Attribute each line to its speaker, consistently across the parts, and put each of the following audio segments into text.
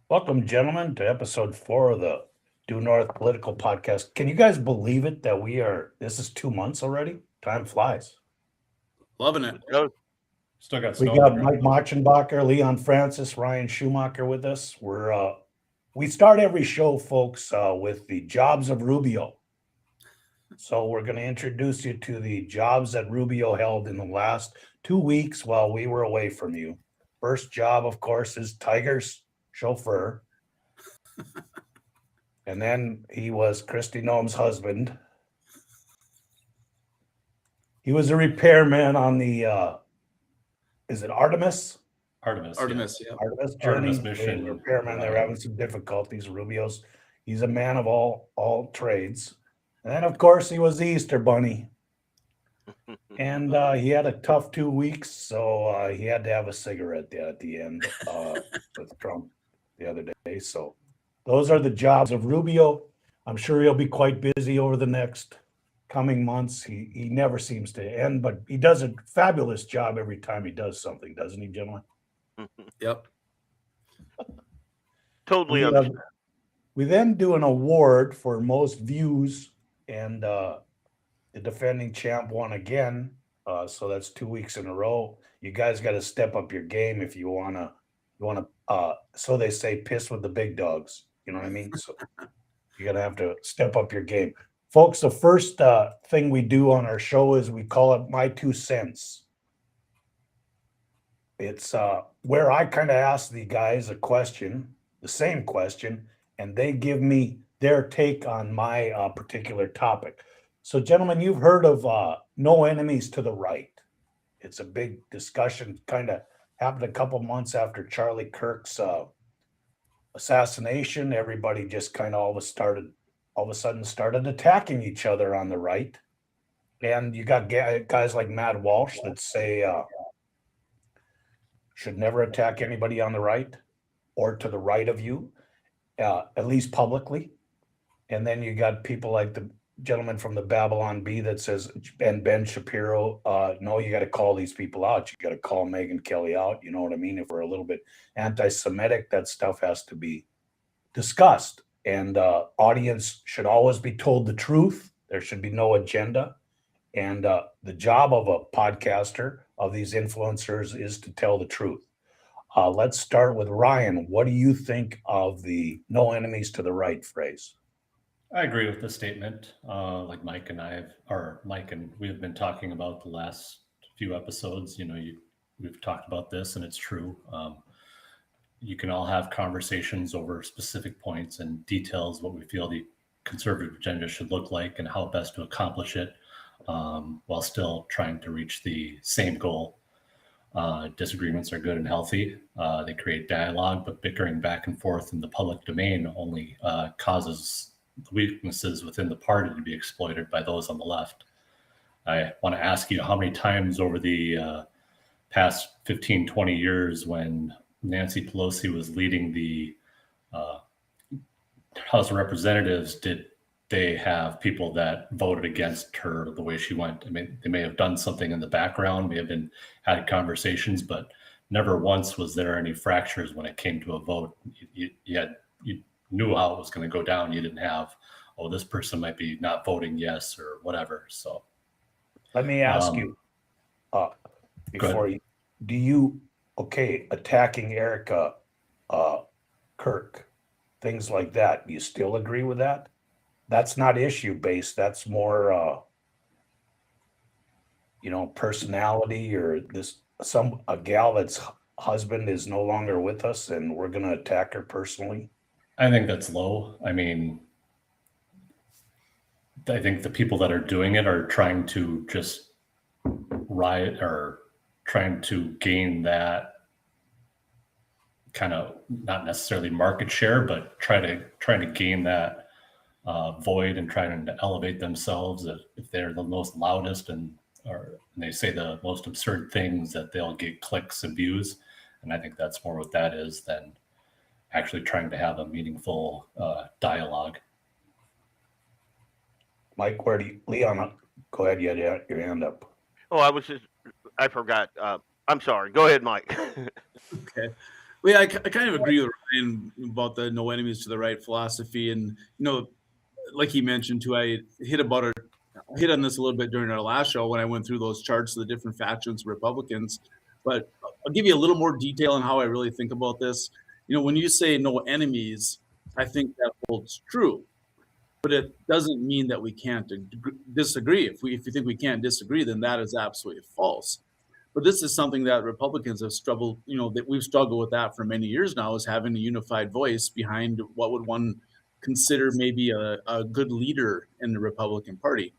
Speaker 1: Welcome, gentlemen, to episode 4 of the Due North Political Podcast. Can you guys believe it that this is 2 months already? Time flies.
Speaker 2: Loving it.
Speaker 3: Still got
Speaker 1: We
Speaker 3: snow.
Speaker 1: got Mike Machenbacher, Leon Francis, Ryan Schumacher with us. We start every show, folks, with the jobs of Rubio. So we're going to introduce you to the jobs that Rubio held in the last 2 weeks while we were away from you. First job, of course, is Tiger's chauffeur. And then he was Kristi Noem's husband. He was a repairman on the, is it Artemis?
Speaker 3: Artemis,
Speaker 2: yeah.
Speaker 1: Artemis journey.
Speaker 3: Artemis mission.
Speaker 1: Repairman, they were having some difficulties. Rubio's, he's a man of all trades. And then, of course, he was the Easter Bunny. And he had a tough 2 weeks, so he had to have a cigarette at the end with Trump the other day. So those are the jobs of Rubio. I'm sure he'll be quite busy over the next coming months. He never seems to end, but he does a fabulous job every time he does something, doesn't he, gentlemen?
Speaker 2: Yep.
Speaker 4: Totally understand.
Speaker 1: We then do an award for most views, and the defending champ won again. So that's 2 weeks in a row. You guys got to step up your game if you wanna, so they say, piss with the big dogs. You know what I mean? So you gotta have to step up your game. Folks, the first thing we do on our show is we call it My 2 Cents. It's where I kind of ask the guys a question, the same question, and they give me their take on my particular topic. So, gentlemen, you've heard of No Enemies to the Right. It's a big discussion, kind of happened a couple months after Charlie Kirk's assassination. Everybody just kind of all of a sudden started attacking each other on the right. And you got guys like Matt Walsh that say should never attack anybody on the right or to the right of you, at least publicly. And then you got people like the gentleman from the Babylon Bee that says, and Ben Shapiro, no, you got to call these people out. You got to call Megyn Kelly out. You know what I mean? If we're a little bit anti-Semitic, that stuff has to be discussed. And audience should always be told the truth. There should be no agenda. And the job of a podcaster, of these influencers, is to tell the truth. Let's start with Ryan. What do you think of the no enemies to the right phrase?
Speaker 3: I agree with the statement. Like Mike and we have been talking about the last few episodes. We've talked about this, and it's true. You can all have conversations over specific points and details, what we feel the conservative agenda should look like and how best to accomplish it, while still trying to reach the same goal. Disagreements are good and healthy. They create dialogue, but bickering back and forth in the public domain only causes weaknesses within the party to be exploited by those on the left. I want to ask you, how many times over the past 15, 20 years, when Nancy Pelosi was leading the House of Representatives, did they have people that voted against her the way she went? I mean, they may have done something in the background, may have had conversations, but never once was there any fractures when it came to a vote. You knew how it was going to go down. You didn't have, this person might be not voting yes or whatever. So
Speaker 1: let me ask you before you, attacking Erica Kirk, things like that, do you still agree with that? That's not issue based. That's more, personality, or a gal that's husband is no longer with us and we're going to attack her personally.
Speaker 3: I think that's low. I mean, I think the people that are doing it are trying to just riot or trying to gain that kind of not necessarily market share, but trying to gain that void and trying to elevate themselves. If they're the most loudest and they say the most absurd things, that they'll get clicks and views. And I think that's more what that is than actually trying to have a meaningful dialogue.
Speaker 1: Mike, Leon, go ahead, you had your hand up.
Speaker 4: Oh, I forgot. I'm sorry. Go ahead, Mike.
Speaker 2: Okay. Well, yeah, I kind of agree with Ryan about the no enemies to the right philosophy. And, like he mentioned too, I hit on this a little bit during our last show when I went through those charts of the different factions of Republicans. But I'll give you a little more detail on how I really think about this. When you say no enemies, I think that holds true. But it doesn't mean that we can't disagree. If you think we can't disagree, then that is absolutely false. But this is something that Republicans have struggled, that we've struggled with that for many years now, is having a unified voice behind what would one consider maybe a good leader in the Republican Party.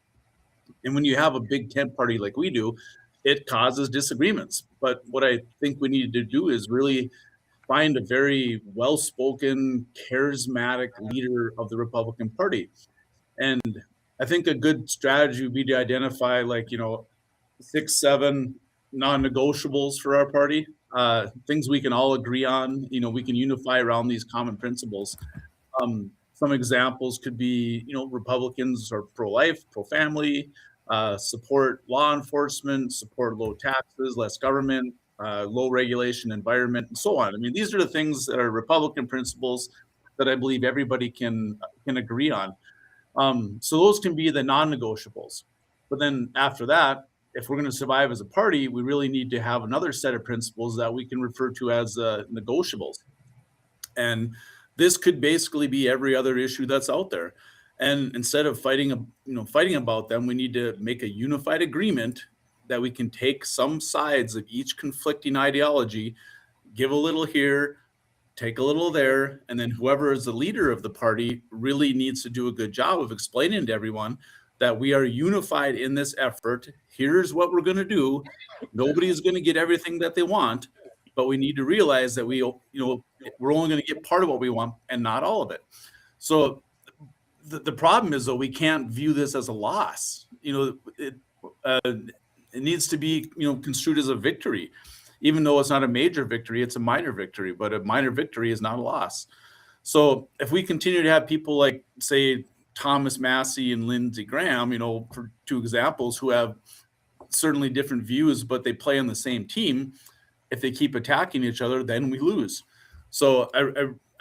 Speaker 2: And when you have a big tent party like we do, it causes disagreements. But what I think we need to do is really find a very well-spoken, charismatic leader of the Republican Party. And I think a good strategy would be to identify 6, 7 non-negotiables for our party, things we can all agree on. We can unify around these common principles. Some examples could be, Republicans are pro-life, pro-family, support law enforcement, support low taxes, less government, low regulation environment, and so on. I mean, these are the things that are Republican principles that I believe everybody can agree on. So those can be the non-negotiables. But then after that, if we're going to survive as a party, we really need to have another set of principles that we can refer to as negotiables. And this could basically be every other issue that's out there. And instead of fighting about them, we need to make a unified agreement that we can take some sides of each conflicting ideology, give a little here, take a little there, and then whoever is the leader of the party really needs to do a good job of explaining to everyone that we are unified in this effort. Here's what we're going to do. Nobody is going to get everything that they want, but we need to realize that we're only going to get part of what we want and not all of it. So the problem is, though, we can't view this as a loss. It needs to be, construed as a victory, even though it's not a major victory. It's a minor victory, but a minor victory is not a loss. So if we continue to have people like, say, Thomas Massie and Lindsey Graham, for two examples, who have certainly different views, but they play on the same team, if they keep attacking each other, then we lose. So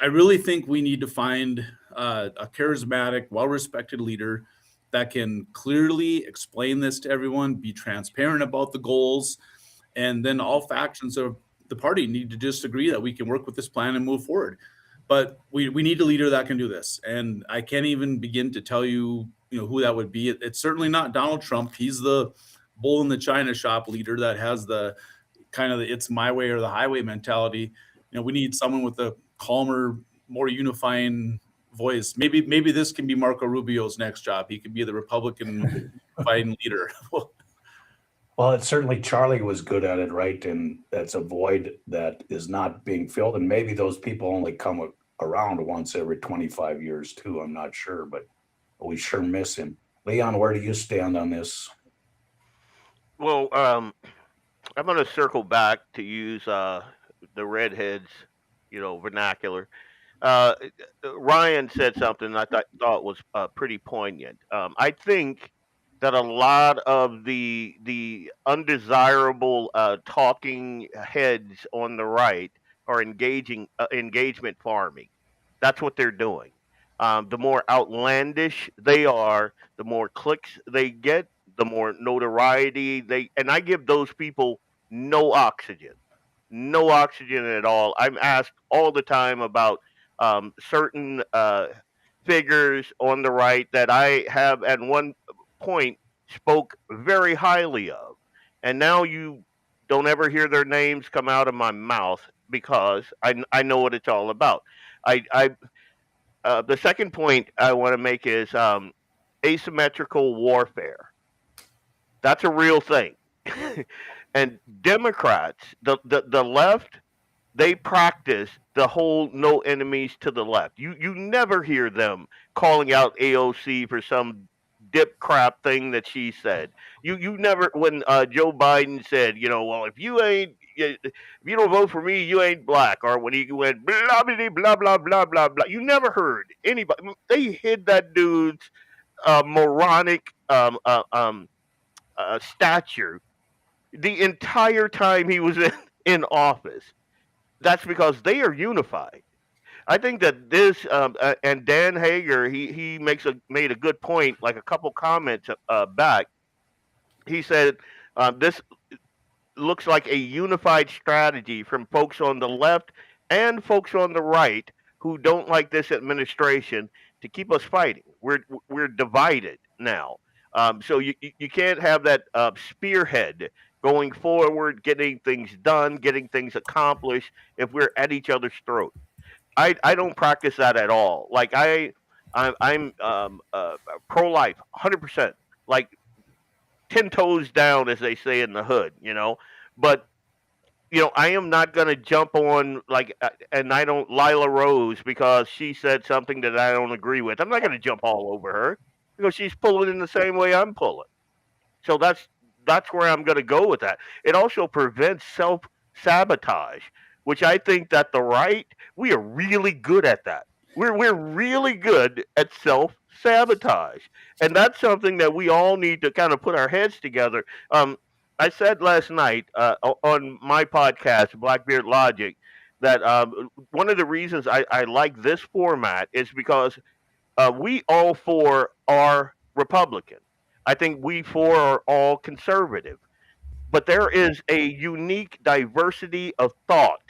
Speaker 2: I really think we need to find a charismatic, well-respected leader that can clearly explain this to everyone, be transparent about the goals, and then all factions of the party need to just agree that we can work with this plan and move forward. But we need a leader that can do this. And I can't even begin to tell you, who that would be. It's certainly not Donald Trump. He's the bull in the china shop leader that has the kind of it's my way or the highway mentality. We need someone with a calmer, more unifying voice. Maybe this can be Marco Rubio's next job. He could be the Republican fighting leader.
Speaker 1: Well, it's certainly Charlie was good at it, right? And that's a void that is not being filled. And maybe those people only come around once every 25 years too. I'm not sure, but we sure miss him. Leon, where do you stand on this?
Speaker 4: Well, I'm going to circle back to use the redheads, vernacular. Ryan said something I thought was pretty poignant. I think that a lot of the undesirable talking heads on the right are engagement farming. That's what they're doing. The more outlandish they are, the more clicks they get, the more notoriety and I give those people no oxygen at all. I'm asked all the time about certain figures on the right that I have at one point spoke very highly of, and now you don't ever hear their names come out of my mouth because I know what it's all about. The second point I want to make is asymmetrical warfare. That's a real thing. And Democrats, the left, they practice the whole no enemies to the left. You never hear them calling out AOC for some dip crap thing that she said. You never, when Joe Biden said, well, if you don't vote for me, you ain't black, or when he went blah blah blah blah blah blah blah. You never heard anybody. They hid that dude's moronic stature the entire time he was in office. That's because they are unified. I think that this and Dan Hager, he made a good point, like a couple comments back. He said this looks like a unified strategy from folks on the left and folks on the right who don't like this administration to keep us fighting. We're divided now, so you can't have that spearhead going forward, getting things done, getting things accomplished if we're at each other's throat. I don't practice that at all. Like I'm pro life, 100%. Like 10 toes down, as they say in the hood, But I am not going to jump on and I don't Lila Rose because she said something that I don't agree with. I'm not going to jump all over her because she's pulling in the same way I'm pulling. So that's where I'm going to go with that. It also prevents self-sabotage, which I think that the right, we are really good at that. We're really good at self-sabotage. And that's something that we all need to kind of put our heads together. I said last night on my podcast, Blackbeard Logic, that one of the reasons I like this format is because we all four are Republican. I think we four are all conservative. But there is a unique diversity of thought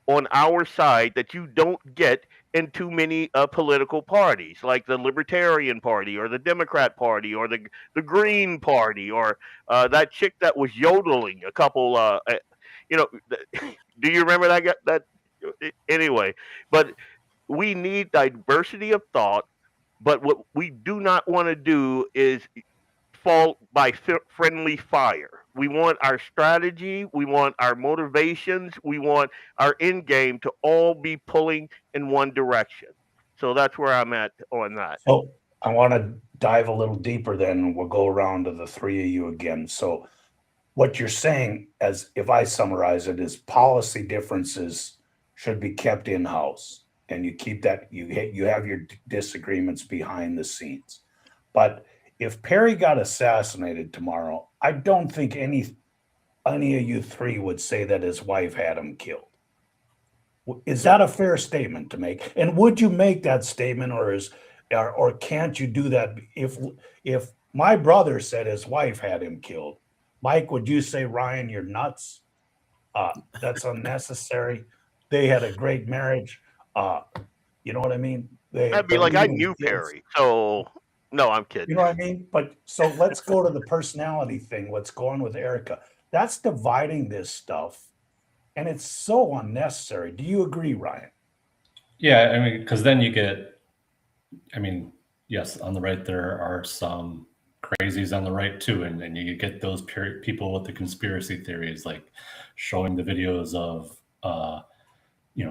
Speaker 4: on our side that you don't get in too many political parties, like the Libertarian Party or the Democrat Party or the Green Party or that chick that was yodeling a couple. Do you remember that? Anyway, but we need diversity of thought. But what we do not want to do is fall by friendly fire. We want our strategy, we want our motivations, we want our end game to all be pulling in one direction. So that's where I'm at on that.
Speaker 1: So I want to dive a little deeper then. We'll go around to the three of you again. So what you're saying, as if I summarize it, is policy differences should be kept in-house, and you keep that, you have your disagreements behind the scenes. But if Perry got assassinated tomorrow, I don't think any of you three would say that his wife had him killed. Is that a fair statement to make? And would you make that statement, or can't you do that? If my brother said his wife had him killed, Mike, would you say, Ryan, you're nuts? That's unnecessary. They had a great marriage. You know what I mean?
Speaker 4: I'd be like, I knew Perry, so. No, I'm kidding.
Speaker 1: You know what I mean? But so let's go to the personality thing. What's going with Erica? That's dividing this stuff, and it's so unnecessary. Do you agree, Ryan?
Speaker 3: Yeah, I mean, because then you get, yes, on the right there are some crazies on the right too, and you get those people with the conspiracy theories, like showing the videos of,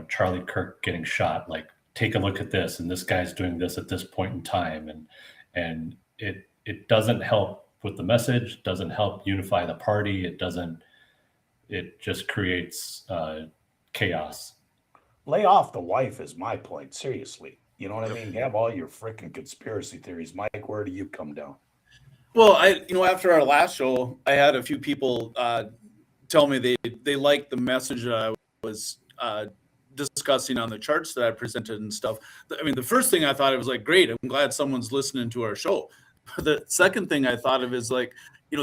Speaker 3: Charlie Kirk getting shot. Like, take a look at this, and this guy's doing this at this point in time, and it doesn't help with the message, doesn't help unify the party. It just creates chaos.
Speaker 1: Lay off the wife is my point. Seriously. You know what I mean? Have all your freaking conspiracy theories. Mike, where do you come down?
Speaker 2: Well, after our last show, I had a few people tell me they liked the message that I was discussing on the charts that I presented and stuff. I mean, the first thing I thought, it was like, great, I'm glad someone's listening to our show. The second thing I thought of is like,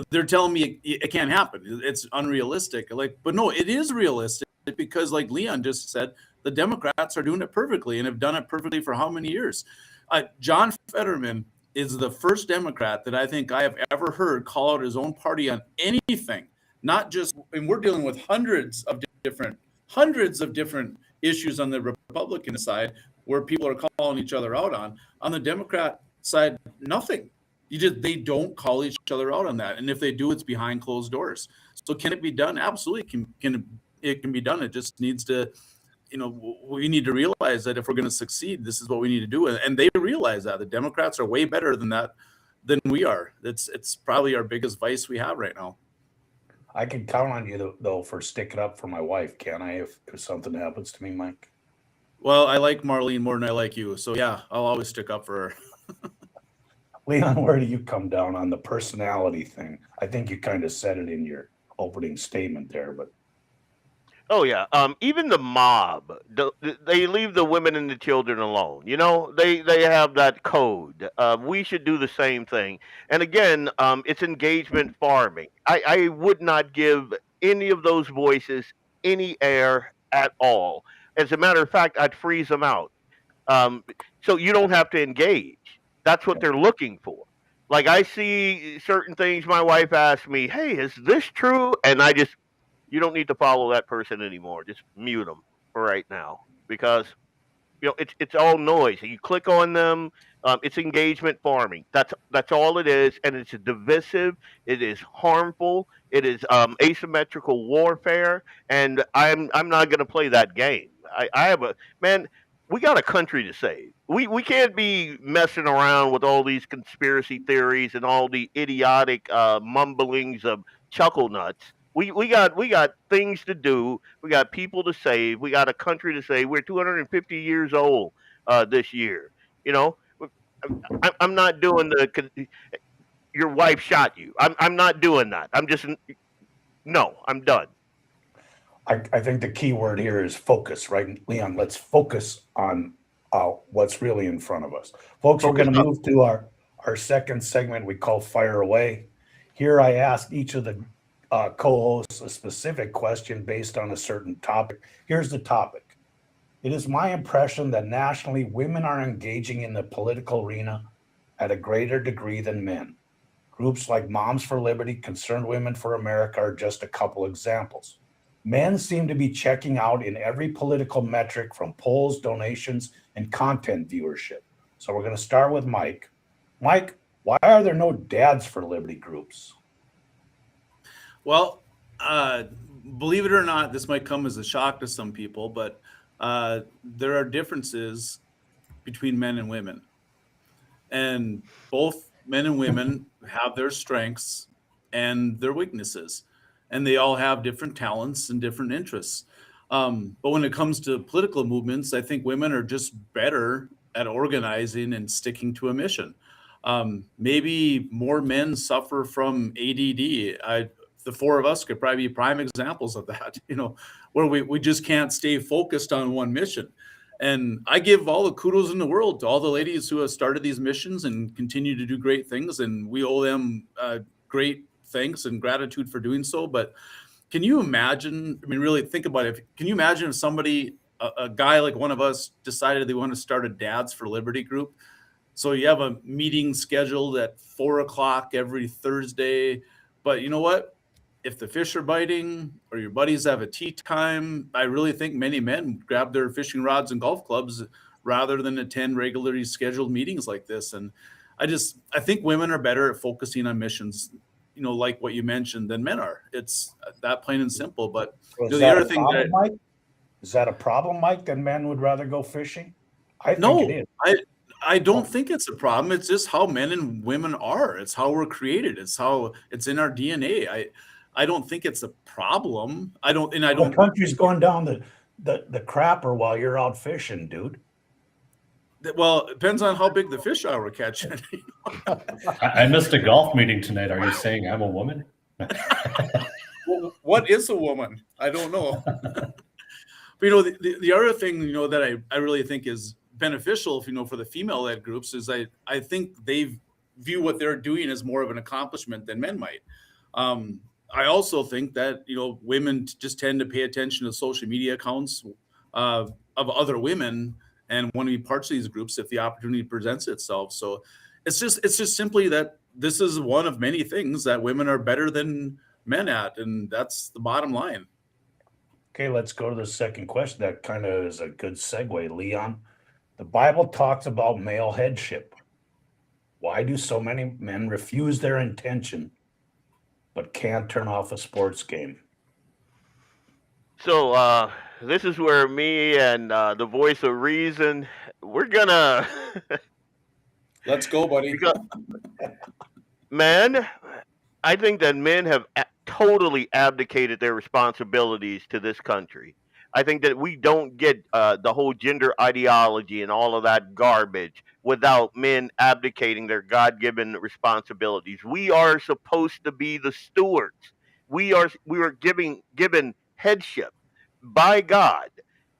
Speaker 2: they're telling me it can't happen. It's unrealistic. But no, it is realistic, because like Leon just said, the Democrats are doing it perfectly and have done it perfectly for how many years? John Fetterman is the first Democrat that I think I have ever heard call out his own party on anything. Not just, and we're dealing with hundreds of different issues on the Republican side where people are calling each other out on. On the Democrat side, nothing. They don't call each other out on that, and if they do, it's behind closed doors. So can it be done? Absolutely, it can be done. It just needs to, we need to realize that if we're going to succeed, this is what we need to do, and they realize that the Democrats are way better than that than we are. It's probably our biggest vice we have right now.
Speaker 1: I can count on you though for sticking up for my wife, can I? If something happens to me, Mike.
Speaker 2: Well, I like Marlene more than I like you, so yeah, I'll always stick up for her.
Speaker 1: Leon, where do you come down on the personality thing? I think you kind of said it in your opening statement there, but
Speaker 4: Oh yeah. Even the mob, they leave the women and the children alone. They have that code. We should do the same thing. And again, it's engagement farming. I would not give any of those voices any air at all. As a matter of fact, I'd freeze them out. So you don't have to engage. That's what they're looking for. Like I see certain things. My wife asks me, "Hey, is this true?" And you don't need to follow that person anymore. Just mute them for right now because it's all noise. You click on them, it's engagement farming. That's all it is, and it's divisive. It is harmful. It is asymmetrical warfare, and I'm not going to play that game. I have a man. We got a country to save. We can't be messing around with all these conspiracy theories and all the idiotic mumblings of chuckle nuts. We got things to do. We got people to save. We got a country to save. We're 250 years old this year. You know, I'm not doing your wife shot you. I'm not doing that. No. I'm done.
Speaker 1: I think the key word here is focus, right, Leon? Let's focus on what's really in front of us. Folks, we're going to move to our second segment we call Fire Away. Here I asked each of the co-hosts a specific question based on a certain topic. Here's the topic. It is my impression that nationally, women are engaging in the political arena at a greater degree than men. Groups like Moms for Liberty, Concerned Women for America are just a couple examples. Men seem to be checking out in every political metric from polls, donations, and content viewership. So we're going to start with Mike. Mike, why are there no Dads for Liberty groups?
Speaker 2: Well, believe it or not, this might come as a shock to some people, but there are differences between men and women. And both men and women have their strengths and their weaknesses. And they all have different talents and different interests. But when it comes to political movements, I think women are just better at organizing and sticking to a mission. Maybe more men suffer from ADD. The four of us could probably be prime examples of that, where we just can't stay focused on one mission. And I give all the kudos in the world to all the ladies who have started these missions and continue to do great things. And we owe them great thanks and gratitude for doing so. But can you imagine, really think about it. Can you imagine if somebody, a guy like one of us, decided they want to start a Dads for Liberty group? So you have a meeting scheduled at 4:00 every Thursday. But you know what? If the fish are biting or your buddies have a tea time, I really think many men grab their fishing rods and golf clubs rather than attend regularly scheduled meetings like this. And I think women are better at focusing on missions, like what you mentioned, than men are. It's that plain and simple. But
Speaker 1: the other thing Mike? Is that a problem, Mike, that men would rather go fishing? I think it is.
Speaker 2: I don't think it's a problem. It's just how men and women are. It's how we're created. It's in our DNA. I don't think it's a problem. The
Speaker 1: country's going down the crapper while you're out fishing, dude.
Speaker 2: Well, it depends on how big the fish are we're catching.
Speaker 3: I missed a golf meeting tonight. Are you saying I'm a woman?
Speaker 2: Well, what is a woman? I don't know. But the other thing that I really think is beneficial, for the female-led groups is I think they view what they're doing as more of an accomplishment than men might. I also think that women just tend to pay attention to social media accounts of other women and want to be parts of these groups if the opportunity presents itself. So it's just simply that this is one of many things that women are better than men at, and that's the bottom line.
Speaker 1: Okay, let's go to the second question. That kind of is a good segue, Leon. The Bible talks about male headship. Why do so many men refuse their intention but can't turn off a sports game?
Speaker 4: So this is where me and the voice of reason, we're gonna
Speaker 2: Let's go, buddy.
Speaker 4: because men, I think that men have totally abdicated their responsibilities to this country. I think that we don't get the whole gender ideology and all of that garbage without men abdicating their God-given responsibilities. We are supposed to be the stewards. We are given headship by God,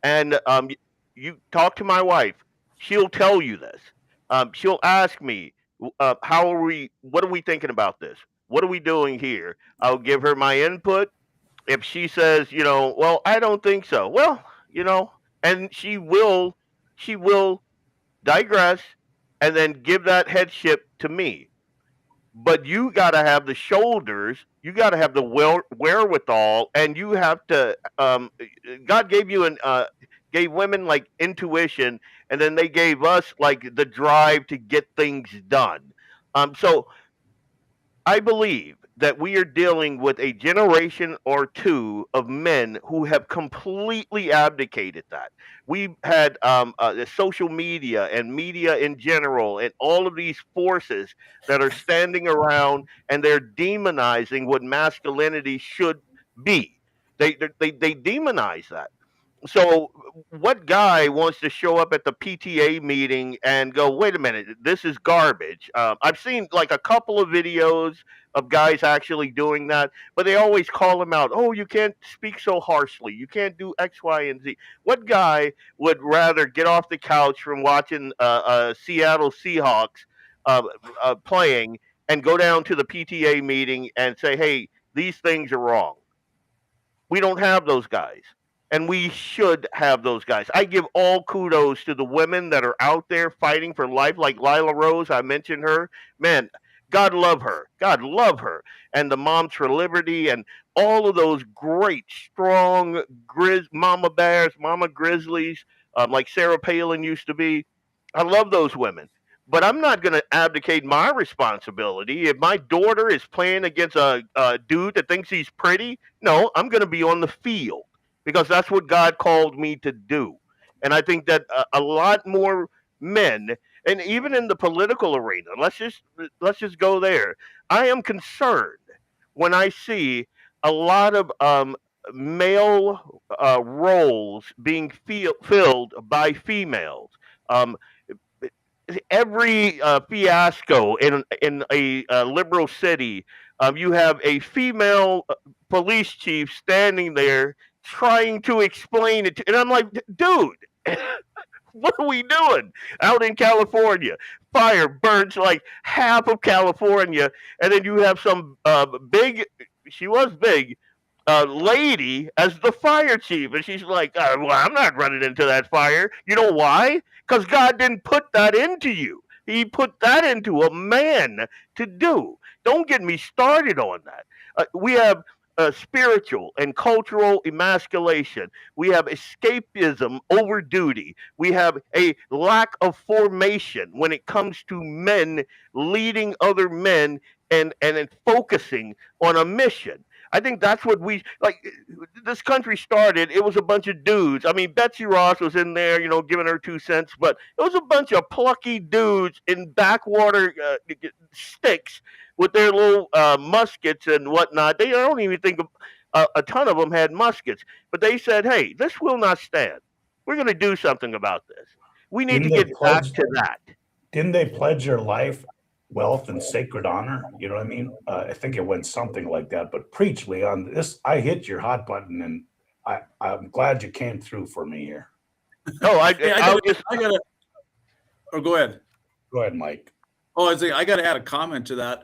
Speaker 4: and you talk to my wife, she'll tell you this. She'll ask me, "How are we? What are we thinking about this? What are we doing here?" I'll give her my input. If she says, well, I don't think so. Well, and she will digress and then give that headship to me. But you got to have the shoulders, you got to have the wherewithal, and you have to. God gave you gave women like intuition, and then they gave us like the drive to get things done. So I believe that we are dealing with a generation or two of men who have completely abdicated that. We've had the social media and media in general, and all of these forces that are standing around and they're demonizing what masculinity should be. They demonize that. So what guy wants to show up at the PTA meeting and go, wait a minute, this is garbage? I've seen like a couple of videos of guys actually doing that, but they always call him out. Oh, you can't speak so harshly. You can't do X, Y, and Z. What guy would rather get off the couch from watching Seattle Seahawks playing and go down to the PTA meeting and say, hey, these things are wrong? We don't have those guys. And we should have those guys. I give all kudos to the women that are out there fighting for life, like Lila Rose. I mentioned her. Man, God love her. God love her. And the Moms for Liberty and all of those great, strong mama bears, mama grizzlies, like Sarah Palin used to be. I love those women. But I'm not going to abdicate my responsibility. If my daughter is playing against a dude that thinks he's pretty, no, I'm going to be on the field, because that's what God called me to do. And I think that a lot more men, and even in the political arena, let's just go there. I am concerned when I see a lot of male roles being filled by females. Um, every fiasco in a liberal city, you have a female police chief standing there trying to explain it and I'm like, dude, what are we doing out in California? Fire burns like half of California, and then you have some big, she was big, lady as the fire chief, and she's like, well, I'm not running into that fire. You know why? Because God didn't put that into you. He put that into a man to do. Don't get me started on that. We have spiritual and cultural emasculation. We have escapism over duty. We have a lack of formation when it comes to men leading other men and focusing on a mission. I think that's what we like. This country started. It was a bunch of dudes. I mean, Betsy Ross was in there, giving her 2 cents, but it was a bunch of plucky dudes in backwater sticks with their little muskets and whatnot. They I don't even think a ton of them had muskets, but they said, "Hey, this will not stand. We're going to do something about this. We need to get back to that."
Speaker 1: Didn't they pledge their life, wealth, and sacred honor? You know what I mean? I think it went something like that. But preach, Leon. This, I hit your hot button, and I'm glad you came through for me here.
Speaker 2: No, I gotta. Or go ahead.
Speaker 1: Go ahead, Mike.
Speaker 2: Oh, I got to add a comment to that.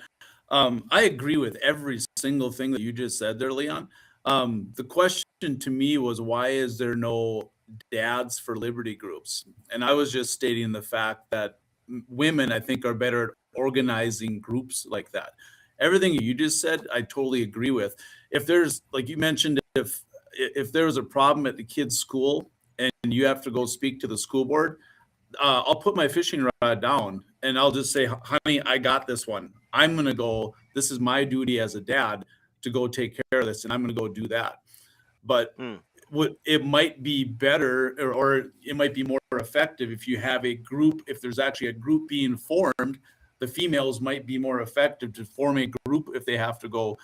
Speaker 2: I agree with every single thing that you just said there, Leon. The question to me was, why is there no dads for liberty groups? And I was just stating the fact that women, I think, are better at organizing groups like that. Everything you just said, I totally agree with. If there's, like you mentioned, if there was a problem at the kid's school and you have to go speak to the school board, I'll put my fishing rod down and I'll just say, honey, I got this one. I'm going to go. This is my duty as a dad to go take care of this, and I'm going to go do that. But it might be better, or it might be more effective if you have a group. If there's actually a group being formed, the females might be more effective to form a group if they have to go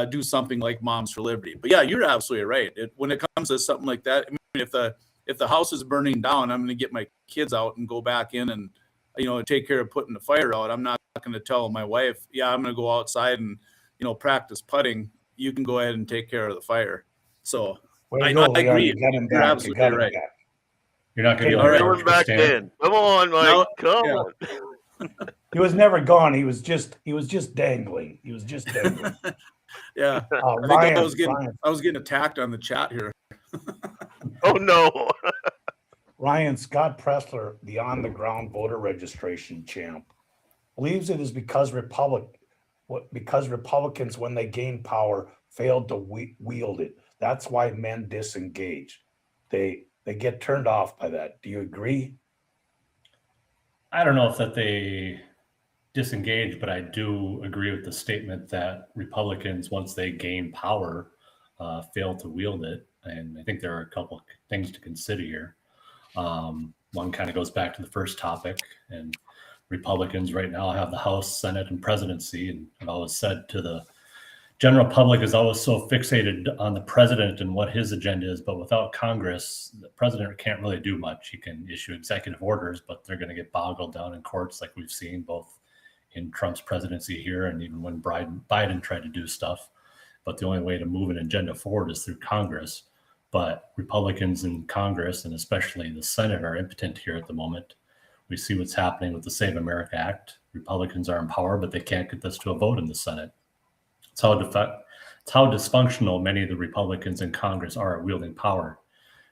Speaker 2: do something like Moms for Liberty. But yeah, you're absolutely right. When it comes to something like that, I mean, if the house is burning down, I'm going to get my kids out and go back in and take care of putting the fire out. I'm not going to tell my wife, yeah, I'm going to go outside and practice putting. You can go ahead and take care of the fire. So I agree. You're absolutely right.
Speaker 3: You're not going to be
Speaker 4: All
Speaker 3: able
Speaker 4: right,
Speaker 3: to
Speaker 4: back in. Come on, Mike. Come on.
Speaker 1: He was never gone. He was just dangling. He was just dangling.
Speaker 2: Yeah.
Speaker 1: Ryan,
Speaker 2: I was getting attacked on the chat here.
Speaker 4: Oh no.
Speaker 1: Ryan, Scott Pressler, the on-the-ground voter registration champ, believes it is because Republicans, when they gain power, failed to wield it. That's why men disengage. They get turned off by that. Do you agree?
Speaker 3: I don't know if that they disengage, but I do agree with the statement that Republicans, once they gain power, fail to wield it. And I think there are a couple of things to consider here. One kind of goes back to the first topic, and Republicans right now have the House, Senate, and presidency. And I've always said to the general public is always so fixated on the president and what his agenda is, but without Congress, the president can't really do much. He can issue executive orders, but they're going to get boggled down in courts like we've seen both in Trump's presidency here and even when Biden tried to do stuff. But the only way to move an agenda forward is through Congress. But Republicans in Congress, and especially the Senate, are impotent here at the moment. We see what's happening with the Save America Act. Republicans are in power, but they can't get this to a vote in the Senate. It's how dysfunctional many of the Republicans in Congress are at wielding power.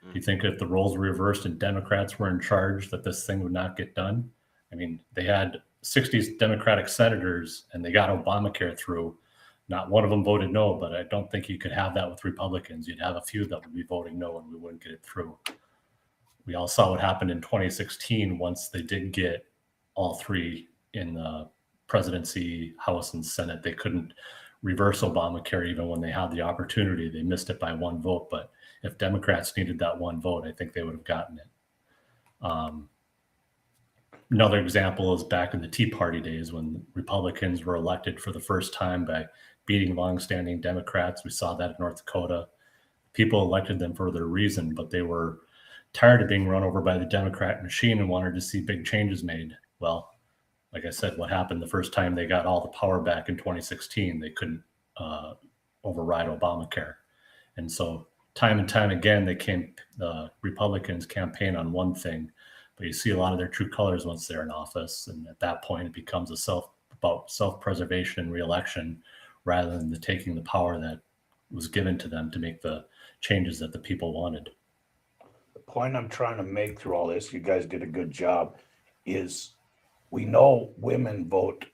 Speaker 3: Do you think if the roles were reversed and Democrats were in charge that this thing would not get done? I mean, they had 60 Democratic senators and they got Obamacare through. Not one of them voted no, but I don't think you could have that with Republicans. You'd have a few that would be voting no and we wouldn't get it through. We all saw what happened in 2016 once they did get all three in the presidency, House, and Senate. They couldn't reverse Obamacare even when they had the opportunity. They missed it by one vote. But if Democrats needed that one vote, I think they would have gotten it. Another example is back in the Tea Party days when Republicans were elected for the first time by beating longstanding Democrats. We saw that in North Dakota. People elected them for their reason, but they were tired of being run over by the Democrat machine and wanted to see big changes made. Well, like I said, what happened the first time they got all the power back in 2016, they couldn't override Obamacare. And so time and time again, the Republicans campaign on one thing, but you see a lot of their true colors once they're in office. And at that point, it becomes about self-preservation and reelection rather than taking the power that was given to them to make the changes that the people wanted.
Speaker 1: The point I'm trying to make through all this, you guys did a good job, is we know women vote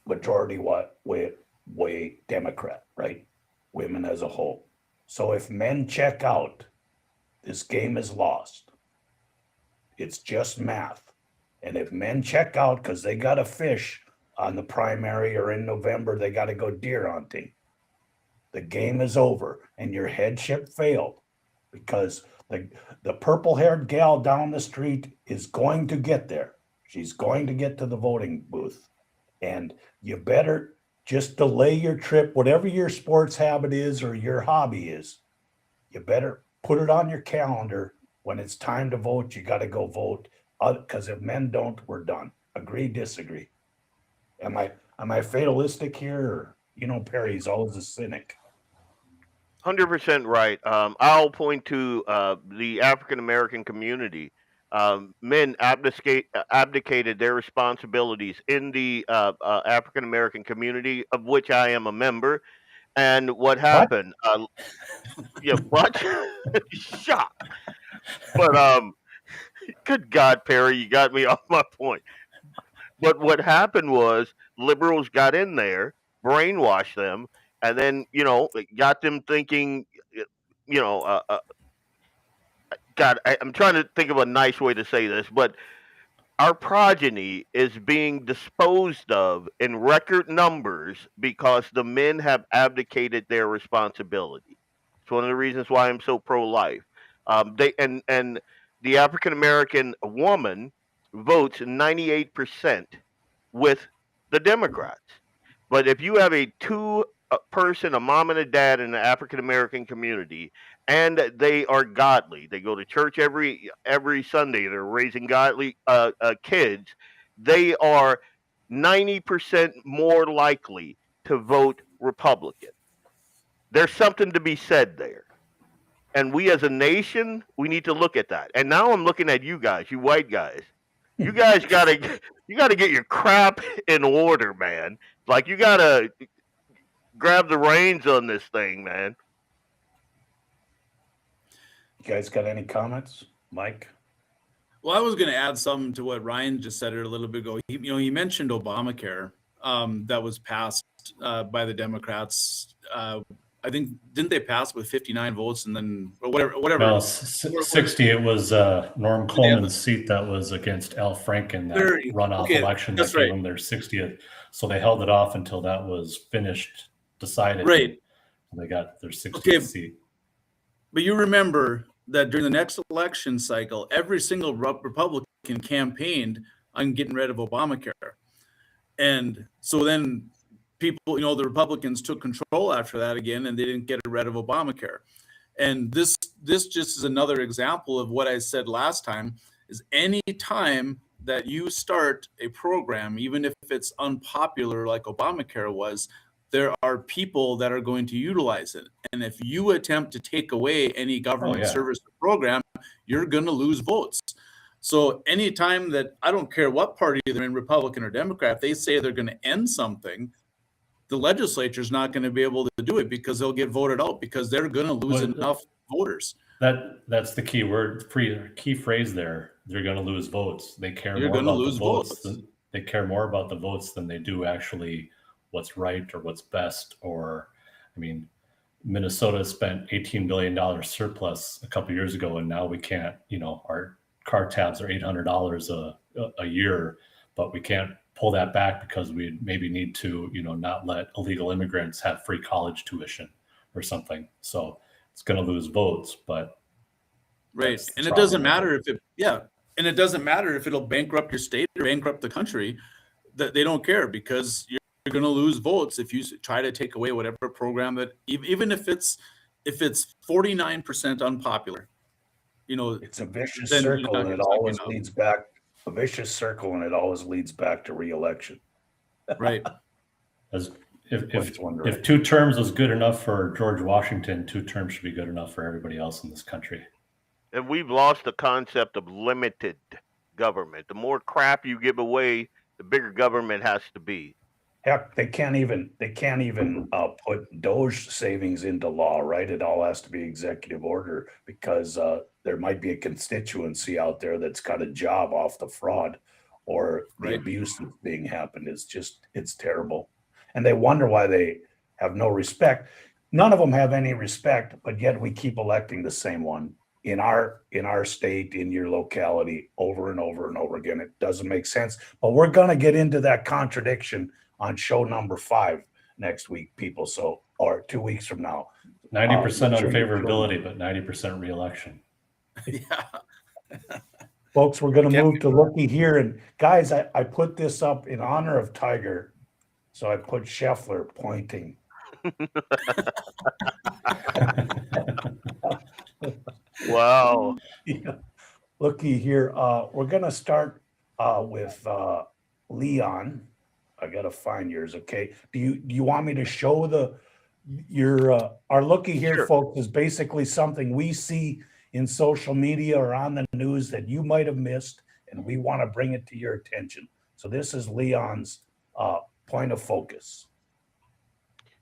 Speaker 1: majority way Democrat, right? Women as a whole. So if men check out, this game is lost. It's just math. And if men check out because they got to fish on the primary or in November, they got to go deer hunting, the game is over and your headship failed because the purple-haired gal down the street is going to get there. She's going to get to the voting booth. And you better just delay your trip, whatever your sports habit is or your hobby is. You better put it on your calendar. When it's time to vote, you got to go vote. Because if men don't, we're done. Agree, disagree. Am I fatalistic here? Or, Perry's always a cynic.
Speaker 4: 100% right. I'll point to the African American community. Men abdicated their responsibilities in the African American community, of which I am a member. And what happened? What? Shut. But good God, Perry, you got me off my point. But what happened was liberals got in there, brainwashed them, and then got them thinking, God, I'm trying to think of a nice way to say this, but our progeny is being disposed of in record numbers because the men have abdicated their responsibility. It's one of the reasons why I'm so pro-life. They and the African American woman votes 98% with the Democrats. But if you have a two person, a mom and a dad in the African American community, and they are godly, they go to church every Sunday, they're raising godly kids, they are 90% more likely to vote Republican. There's something to be said there. And we as a nation, we need to look at that. And now I'm looking at you guys, you white guys. You guys gotta get your crap in order, man. Like you gotta grab the reins on this thing, man.
Speaker 1: You guys got any comments? Mike?
Speaker 2: Well, I was going to add something to what Ryan just said a little bit ago. He mentioned Obamacare that was passed by the Democrats. I think, didn't they pass with 59 votes and then or whatever?
Speaker 3: No, 60. It was Norm Coleman's seat that was against Al Franken, that runoff election that gave them their 60th. So they held it off until that was finished, decided.
Speaker 2: Right.
Speaker 3: They got their 60th seat.
Speaker 2: But you remember that during the next election cycle, every single Republican campaigned on getting rid of Obamacare. And so then people, the Republicans took control after that again, and they didn't get rid of Obamacare. And this just is another example of what I said last time, is any time that you start a program, even if it's unpopular like Obamacare was, there are people that are going to utilize it. And if you attempt to take away any government service or program, you're going to lose votes. So anytime that, I don't care what party they're in, Republican or Democrat, if they say they're going to end something, the legislature is not going to be able to do it because they'll get voted out because they're going to lose enough voters.
Speaker 3: That's the key word, key phrase there. They're going to lose votes. They care more about the votes. They care more about the votes than they do actually what's right or what's best. Or, I mean, Minnesota spent $18 billion surplus a couple of years ago, and now we can't, our car tabs are $800 a year, but we can't pull that back because we maybe need to, not let illegal immigrants have free college tuition or something. So it's going to lose votes, but.
Speaker 2: Right. And it doesn't matter and it doesn't matter if it'll bankrupt your state or bankrupt the country, that they don't care because you're going to lose votes if you try to take away whatever program that, even if it's 49% unpopular,
Speaker 1: it's a vicious circle, and it always leads back. A vicious circle, and it always leads back to re-election.
Speaker 2: Right.
Speaker 3: As if 2 terms was good enough for George Washington, 2 terms should be good enough for everybody else in this country.
Speaker 4: And we've lost the concept of limited government. The more crap you give away, the bigger government has to be.
Speaker 1: Heck, they can't even put Doge savings into law, right? It all has to be executive order because there might be a constituency out there that's got a job off the fraud or the abuse that's being happened. It's terrible. And they wonder why they have no respect. None of them have any respect, but yet we keep electing the same one in our state, in your locality, over and over and over again. It doesn't make sense, but we're going to get into that contradiction on show number 5 next week, people. So, or 2 weeks from now.
Speaker 3: 90% unfavorability, but 90% re-election.
Speaker 2: Yeah.
Speaker 1: Folks, we're going to move to Looky Here. And guys, I put this up in honor of Tiger. So I put Scheffler pointing.
Speaker 4: Wow.
Speaker 1: Yeah. Looky here. We're going to start with Leon. I got to find yours. Okay. Do you want me to show our Looky Here, folks, is basically something we see in social media or on the news that you might have missed, and we want to bring it to your attention. So this is Leon's point of focus.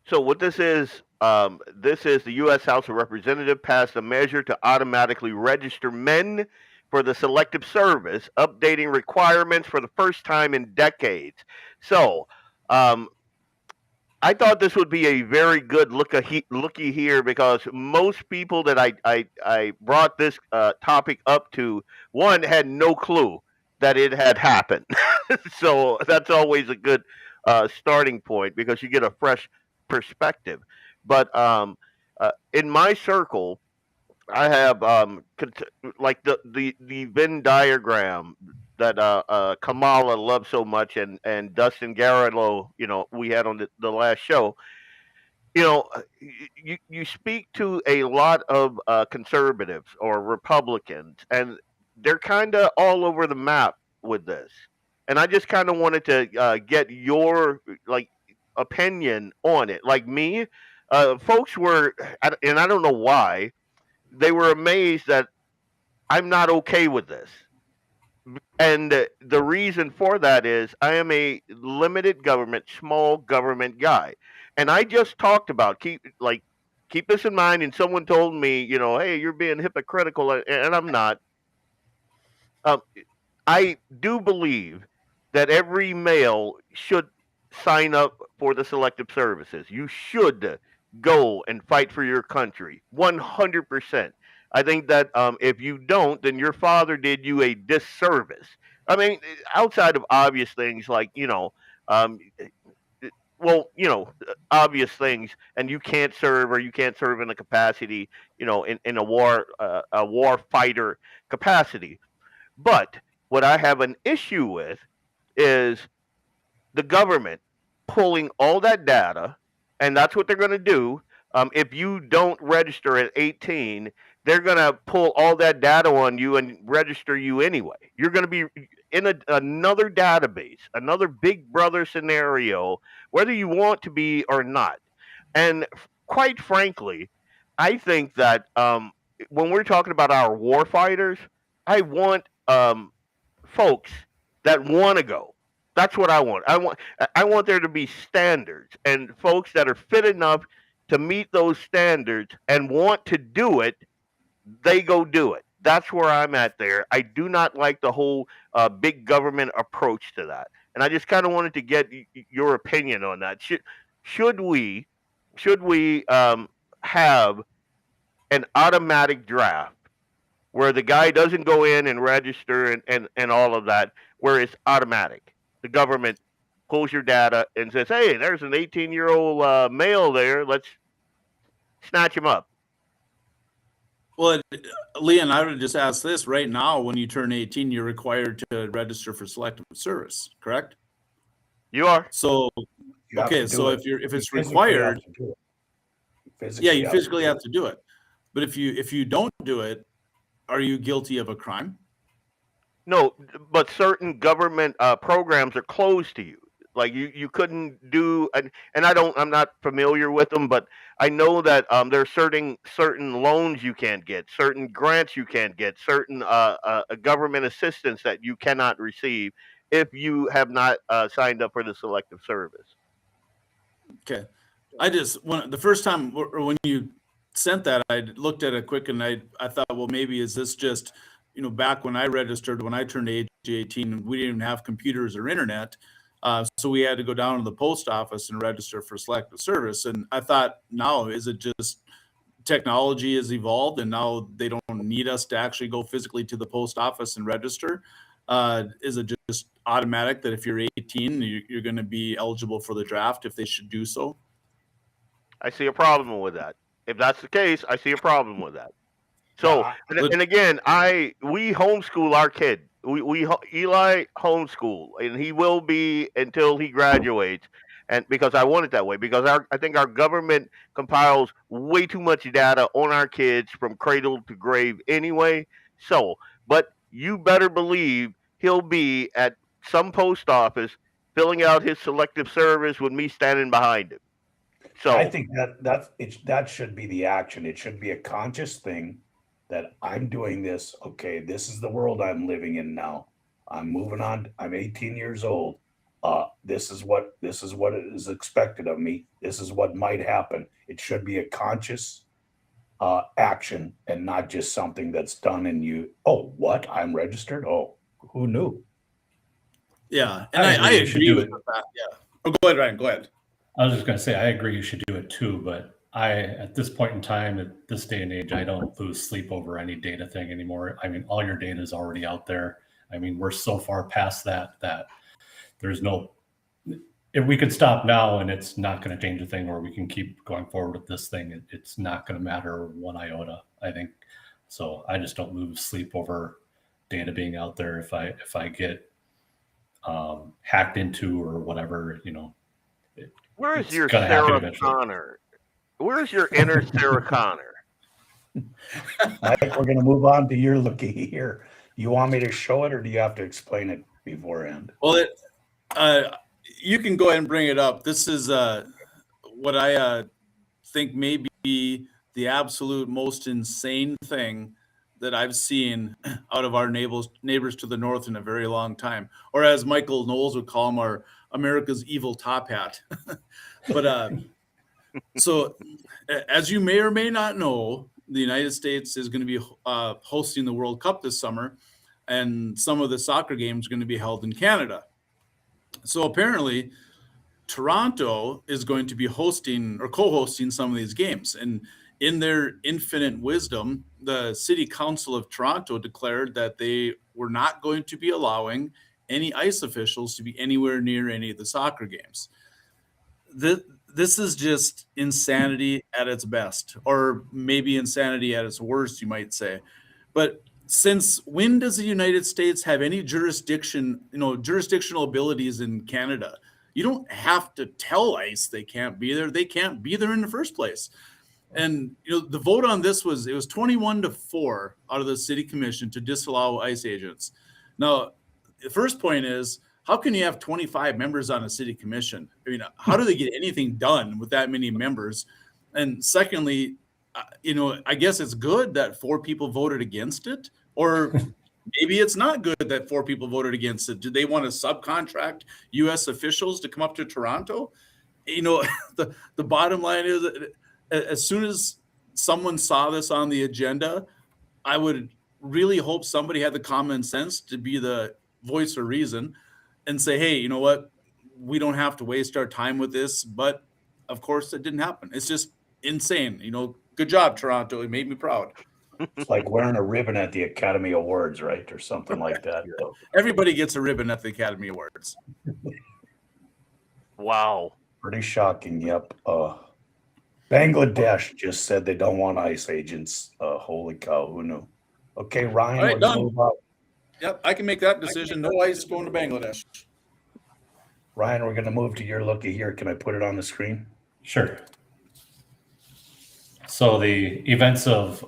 Speaker 4: So what this is the U.S. House of Representatives passed a measure to automatically register men for the Selective Service, updating requirements for the first time in decades. So I thought this would be a very good looky here because most people that I brought this topic up to, one, had no clue that it had happened. So that's always a good starting point because you get a fresh perspective. But in my circle, I have like the Venn diagram that Kamala loves so much, and Dustin Garlow, we had on the last show. You speak to a lot of conservatives or Republicans, and they're kind of all over the map with this. And I just kind of wanted to get your opinion on it. Like me, folks were, and I don't know why, they were amazed that I'm not okay with this. And the reason for that is I am a limited government, small government guy. And I just talked about keep this in mind. And someone told me, hey, you're being hypocritical, and I'm not. I do believe that every male should sign up for the selective services. You should go and fight for your country 100%. I think that if you don't, then your father did you a disservice. I mean, outside of obvious things like, um, obvious things, and you can't serve or you can't serve in a capacity, in a war fighter capacity. But what I have an issue with is the government pulling all that data, and that's what they're going to do. If you don't register at 18, they're going to pull all that data on you and register you anyway. You're going to be in another database, another big brother scenario, whether you want to be or not. And quite frankly, I think that when we're talking about our war fighters, I want folks that want to go. That's what I want. I want there to be standards and folks that are fit enough to meet those standards and want to do it, they go do it. That's where I'm at there. I do not like the whole big government approach to that. And I just kind of wanted to get your opinion on that. Should we have an automatic draft where the guy doesn't go in and register and all of that, where it's automatic? The government pulls your data and says, hey, there's an 18-year-old male there. Let's snatch him up.
Speaker 2: Well, Leon, I would just ask this right now: when you turn 18, you're required to register for selective service, correct?
Speaker 4: You are.
Speaker 2: So,
Speaker 1: You have
Speaker 2: okay,
Speaker 1: to do
Speaker 2: so
Speaker 1: it.
Speaker 2: if it's
Speaker 1: You physically
Speaker 2: required,
Speaker 1: have to do it.
Speaker 2: yeah, you
Speaker 1: to
Speaker 2: physically
Speaker 1: do
Speaker 2: have to do it. But if you don't do it, are you guilty of a crime?
Speaker 4: No, but certain government programs are closed to you. Like you couldn't do, and I'm not familiar with them, but I know that there are certain loans you can't get, certain grants you can't get, certain government assistance that you cannot receive if you have not signed up for the selective service.
Speaker 2: Okay, the first time or when you sent that, I looked at it quick and I thought, well, maybe is this just, back when I registered, when I turned age 18, we didn't have computers or internet. So we had to go down to the post office and register for selective service. And I thought, now, is it just technology has evolved and now they don't need us to actually go physically to the post office and register? Is it just automatic that if you're 18, you're going to be eligible for the draft if they should do so?
Speaker 4: I see a problem with that. If that's the case, I see a problem with that. So,
Speaker 1: Yeah,
Speaker 4: and again, we homeschool our kid. Eli homeschool, and he will be until he graduates. And because I want it that way, because I think our government compiles way too much data on our kids from cradle to grave anyway. So, but you better believe he'll be at some post office filling out his selective service with me standing behind him. So
Speaker 1: I think that should be the action. It should be a conscious thing that I'm doing this. Okay, this is the world I'm living in now. I'm moving on. I'm 18 years old. This is what is expected of me. This is what might happen. It should be a conscious action and not just something that's done and you, oh, what? I'm registered? Oh, who knew?
Speaker 2: Yeah, and
Speaker 3: I
Speaker 2: I
Speaker 3: agree you should
Speaker 2: agree
Speaker 3: do
Speaker 2: with
Speaker 3: it.
Speaker 2: that. Yeah. Oh, go ahead, Ryan. Go ahead.
Speaker 3: I was just going to say, I agree you should do it too, but at this point in time, at this day and age, I don't lose sleep over any data thing anymore. I mean, all your data is already out there. I mean, we're so far past that there's no, if we could stop now and it's not going to change a thing, or we can keep going forward with this thing, it's not going to matter one iota, I think. So I just don't lose sleep over data being out there. If I get hacked into or whatever,
Speaker 4: Where is
Speaker 3: it's
Speaker 4: your
Speaker 3: gonna happen
Speaker 4: Sarah
Speaker 3: eventually.
Speaker 4: Connor? Where's your inner Sarah Connor?
Speaker 1: Mike, we're gonna move on to your looky here. You want me to show it, or do you have to explain it beforehand?
Speaker 2: Well, you can go ahead and bring it up. This is what I think may be the absolute most insane thing that I've seen out of our neighbors to the north in a very long time, or as Michael Knowles would call them, our America's evil top hat. But so, as you may or may not know, the United States is going to be hosting the World Cup this summer, and some of the soccer games are going to be held in Canada. So apparently, Toronto is going to be hosting or co-hosting some of these games. And in their infinite wisdom, the City Council of Toronto declared that they were not going to be allowing any ICE officials to be anywhere near any of the soccer games. This is just insanity at its best, or maybe insanity at its worst, you might say. But since when does the United States have any jurisdictional abilities in Canada? You don't have to tell ICE they can't be there. They can't be there in the first place. And the vote on this was 21-4 out of the city commission to disallow ICE agents. Now, the first point is, how can you have 25 members on a city commission? I mean, how do they get anything done with that many members? And secondly, I guess it's good that 4 people voted against it, or maybe it's not good that 4 people voted against it. Do they want to subcontract U.S. officials to come up to Toronto? The bottom line is, as soon as someone saw this on the agenda, I would really hope somebody had the common sense to be the voice of reason and say, hey, you know what? We don't have to waste our time with this. But of course, it didn't happen. It's just insane. Good job, Toronto. It made me proud.
Speaker 1: It's like wearing a ribbon at the Academy Awards, right? Or something like that.
Speaker 2: Everybody gets a ribbon at the Academy Awards.
Speaker 4: Wow.
Speaker 1: Pretty shocking. Yep. Bangladesh just said they don't want ICE agents. Holy cow. Who knew? Okay, Ryan,
Speaker 2: All right,
Speaker 1: we're gonna
Speaker 2: done.
Speaker 1: move on.
Speaker 2: Yep, I can make that decision. No ICE going to Bangladesh.
Speaker 1: Ryan, we're going to move to your looky here. Can I put it on the screen?
Speaker 3: Sure. So the events of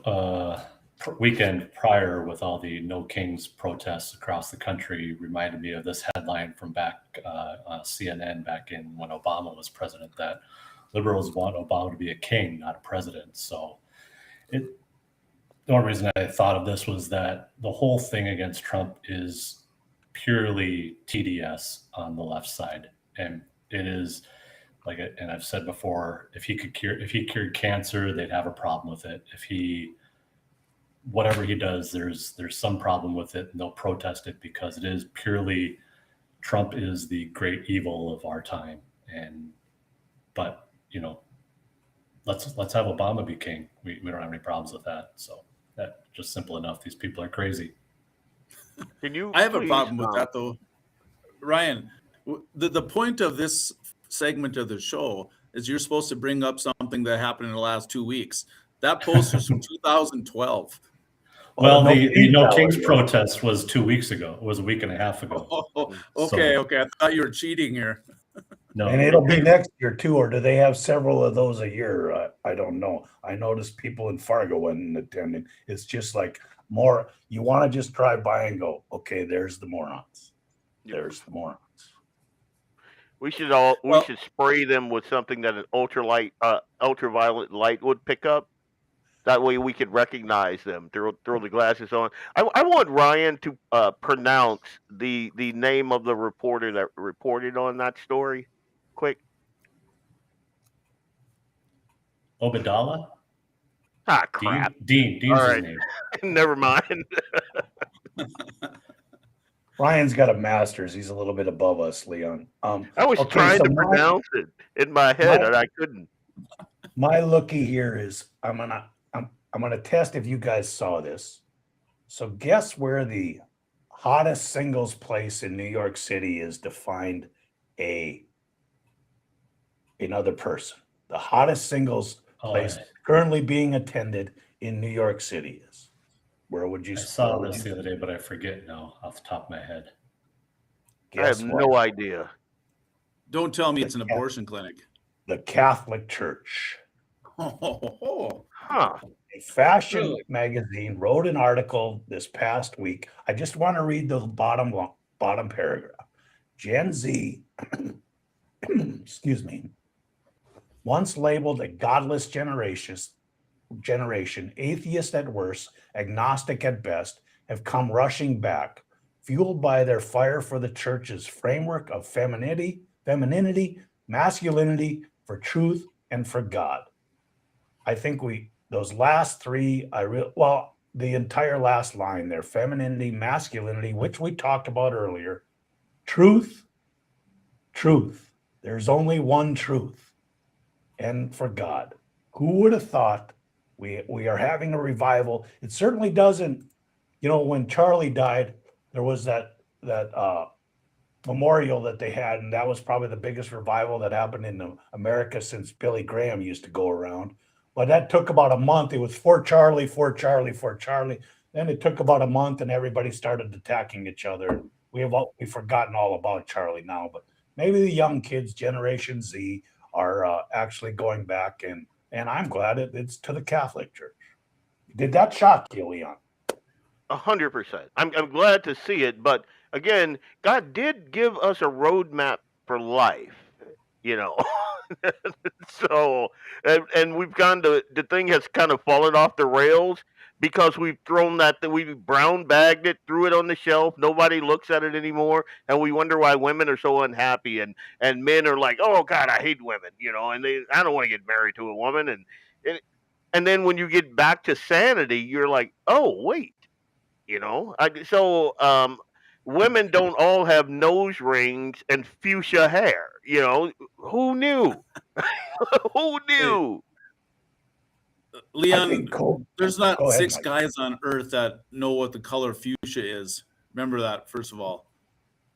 Speaker 3: weekend prior with all the No Kings protests across the country reminded me of this headline from back on CNN back in when Obama was president, that liberals want Obama to be a king, not a president. So the only reason I thought of this was that the whole thing against Trump is purely TDS on the left side. And it is like, and I've said before, if he cured cancer, they'd have a problem with it. Whatever he does, there's some problem with it, and they'll protest it because it is purely, Trump is the great evil of our time. But let's have Obama be king. We don't have any problems with that. So that just simple enough. These people are crazy.
Speaker 2: I have a problem with that, though. Ryan, the point of this segment of the show is you're supposed to bring up something that happened in the last 2 weeks. That post was from 2012.
Speaker 3: Well, the No Kings protest was 2 weeks ago. It was a week and a half ago.
Speaker 2: Okay. I thought you were cheating here.
Speaker 3: No,
Speaker 1: And it'll be next year too, or do they have several of those a year? I don't know. I noticed people in Fargo went attending. It's just like more, you want to just drive by and go, okay, there's the morons. There's the morons.
Speaker 4: We should spray them with something that an ultraviolet light would pick up. That way we could recognize them. Throw the glasses on. I want Ryan to pronounce the name of the reporter that reported on that story. Quick.
Speaker 3: Obadala?
Speaker 4: Ah, crap.
Speaker 3: Dean's
Speaker 4: All
Speaker 3: his
Speaker 4: right.
Speaker 3: name.
Speaker 4: Never mind.
Speaker 1: Ryan's got a master's. He's a little bit above us, Leon.
Speaker 4: I was
Speaker 1: Okay,
Speaker 4: trying
Speaker 1: so
Speaker 4: to pronounce it in my head, and I couldn't.
Speaker 1: My looky here is I'm gonna test if you guys saw this. So guess where the hottest singles place in New York City is to find another person. The hottest singles place currently being attended in New York City is. Where would you?
Speaker 3: I saw this the other day, but I forget now off the top of my head.
Speaker 4: I have
Speaker 1: Guess what?
Speaker 4: no idea.
Speaker 2: Don't tell me it's an abortion clinic.
Speaker 1: The Catholic Church.
Speaker 4: Huh.
Speaker 1: A fashion
Speaker 2: Really?
Speaker 1: magazine wrote an article this past week. I just want to read the bottom paragraph. Gen Z, excuse me, once labeled a godless generation, atheist at worst, agnostic at best, have come rushing back, fueled by their fire for the church's framework of femininity, masculinity, for truth, and for God. I think those last three, the entire last line there, femininity, masculinity, which we talked about earlier, truth. There's only one truth, and for God. Who would have thought we are having a revival? It certainly doesn't, when Charlie died, there was that memorial that they had, and that was probably the biggest revival that happened in America since Billy Graham used to go around. But that took about a month. It was for Charlie. Then it took about a month, and everybody started attacking each other. We've forgotten all about Charlie now, but maybe the young kids, Generation Z, are actually going back, and I'm glad it's to the Catholic Church. Did that shock you, Leon?
Speaker 4: 100%. I'm glad to see it, but again, God did give us a roadmap for life, So, and we've the thing has kind of fallen off the rails because we've thrown we brown bagged it, threw it on the shelf. Nobody looks at it anymore, and we wonder why women are so unhappy, and men are like, oh God, I hate women, and I don't want to get married to a woman, and then when you get back to sanity, you're like, oh wait, women don't all have nose rings and fuchsia hair. Who knew? Who knew?
Speaker 2: Leon, there's not
Speaker 1: Go ahead,
Speaker 2: 6
Speaker 1: Mike.
Speaker 2: guys on earth that know what the color fuchsia is. Remember that, first of all.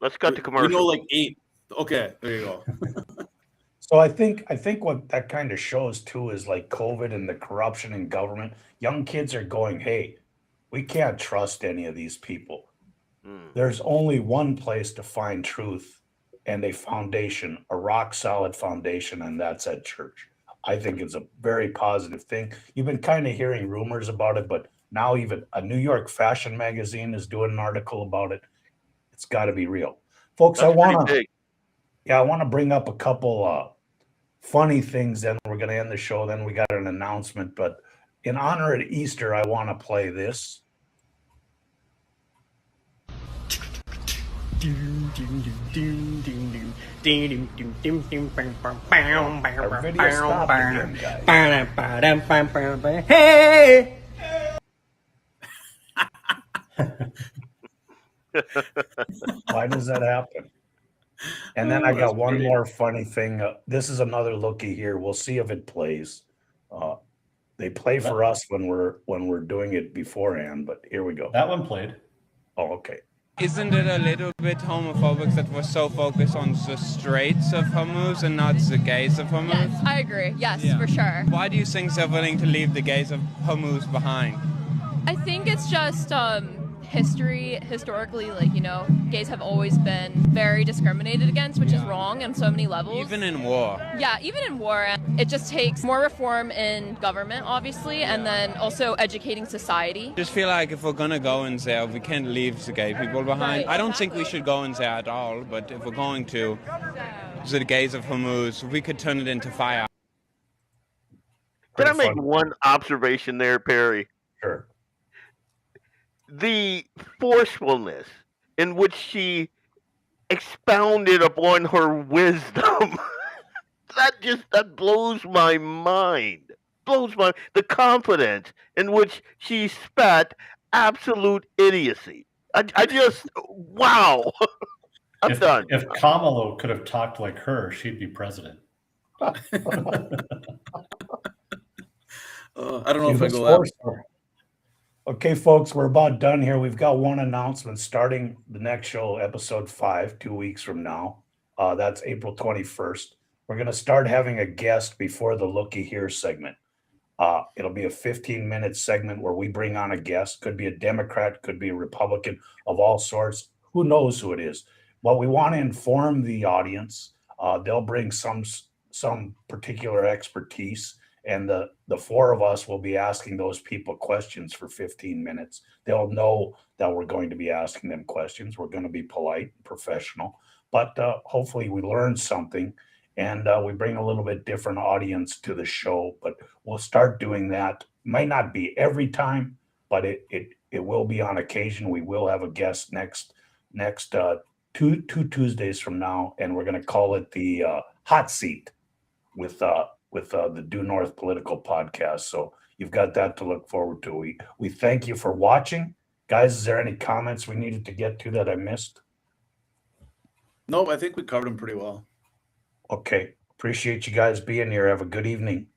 Speaker 4: Let's cut to
Speaker 2: We
Speaker 4: commercial.
Speaker 2: know like 8. Okay, there you go.
Speaker 1: So I think what that kind of shows too is like COVID and the corruption in government. Young kids are going, hey, we can't trust any of these people. There's only one place to find truth and a foundation, a rock solid foundation, and that's at church. I think it's a very positive thing. You've been kind of hearing rumors about it, but now even a New York fashion magazine is doing an article about it. It's got to be real. Folks,
Speaker 4: That's
Speaker 1: I want
Speaker 4: pretty big.
Speaker 1: to bring up a couple funny things, then we're going to end the show. Then we got an announcement, but in honor of Easter, I want to play this. Our video stopped again, guys.
Speaker 5: Hey!
Speaker 1: Why does that happen? And then I got one more funny thing. This is another looky here. We'll see if it plays. They play for us when we're doing it beforehand, but here we go.
Speaker 3: That one played.
Speaker 1: Oh, okay.
Speaker 6: Isn't it a little bit homophobic that we're so focused on the straights of homos and not the gays of homos?
Speaker 7: Yes, I agree. Yes,
Speaker 6: Yeah.
Speaker 7: for sure.
Speaker 6: Why do you think they're willing to leave the gays of homos behind?
Speaker 7: I think it's just historically, gays have always been very discriminated against, which is wrong on so many levels.
Speaker 6: Even in war.
Speaker 7: Yeah, even in war. It just takes more reform in government, obviously, and then also educating society.
Speaker 6: Just feel like if we're gonna go in there, we can't leave the gay people behind.
Speaker 7: Right.
Speaker 6: I don't think we should go in there at all, but if we're going to, the gays of homos, we could turn it into fire.
Speaker 4: Can I
Speaker 1: Pretty
Speaker 4: make
Speaker 1: fun.
Speaker 4: one observation there, Perry?
Speaker 1: Sure.
Speaker 4: The forcefulness in which she expounded upon her wisdom that blows my mind. The confidence in which she spat absolute idiocy. I just wow. I'm done.
Speaker 3: If Kamala could have talked like her, she'd be president.
Speaker 2: I don't know
Speaker 1: She
Speaker 2: if I
Speaker 1: was
Speaker 2: go that.
Speaker 1: forceful. Okay, folks, we're about done here. We've got one announcement starting the next show, episode 5, 2 weeks from now. That's April 21st. We're going to start having a guest before the Looky Here segment. It'll be a 15-minute segment where we bring on a guest. Could be a Democrat, could be a Republican of all sorts. Who knows who it is? But we want to inform the audience. They'll bring some particular expertise, and the four of us will be asking those people questions for 15 minutes. They'll know that we're going to be asking them questions. We're going to be polite, professional, but hopefully we learn something, and we bring a little bit different audience to the show. But we'll start doing that. Might not be every time, but it will be on occasion. We will have a guest next two Tuesdays from now, and we're going to call it the hot seat with the Due North Political Podcast. So you've got that to look forward to. We thank you for watching. Guys, is there any comments we needed to get to that I missed?
Speaker 2: Nope, I think we covered them pretty well.
Speaker 1: Okay. Appreciate you guys being here. Have a good evening.